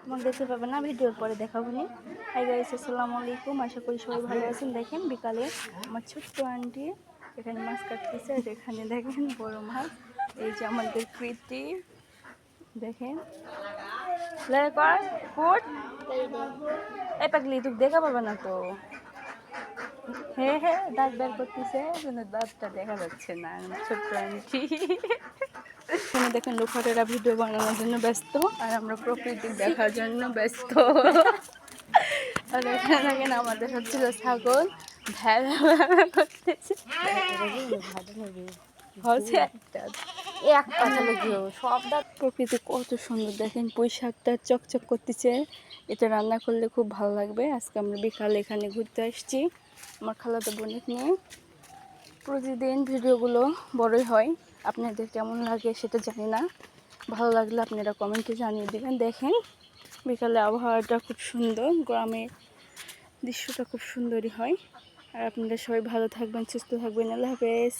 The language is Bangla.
তোমাকে দেখতে পাবে না, ভিডিওর পরে দেখাবো নি। হাই গাইস, আসসালামু আলাইকুম। আশা করি সবাই ভালো আছেন। দেখেন বিকালে আমার ছোট্ট আন্টি এখানে মাছ কাটতেছে, আর এখানে দেখেন বড় মাছ। এই যে আমাদের কৃতি, দেখেন ফুট এই পাগলি তুই দেখা পাবে না তো। হ্যাঁ হ্যাঁ, দাঁত বের করতেছে কিন্তু দাঁতটা দেখা যাচ্ছে না। ছোট্ট আন্টি এখানে দেখেন লোকারেরা ভিডিও বানানোর জন্য ব্যস্ত, আর আমরা প্রকৃতি দেখার জন্য ব্যস্ত। আর এখানে দেখেন আমাদের হচ্ছিল ছাগল ভেড়া ভেড়া করতেছে। হচ্ছে একটা সব দাঁত। প্রকৃতি কত সুন্দর দেখেন, পুঁই শাকটা চকচক করতেছে। এটা রান্না করলে খুব ভালো লাগবে। আজকে আমরা বিকালে এখানে ঘুরতে আসছি আমার খালাতো বোনের নিয়ে। প্রতিদিন ভিডিওগুলো বড়ই হয়, আপনাদের কেমন লাগে সেটা জানি না। ভালো লাগলে আপনারা কমেন্টে জানিয়ে দেবেন। দেখেন বিকালে আবহাওয়াটা খুব সুন্দর, গ্রামের দৃশ্যটা খুব সুন্দরই হয়। আর আপনারা সবাই ভালো থাকবেন, সুস্থ থাকবেন। আল্লাহ হাফেজ।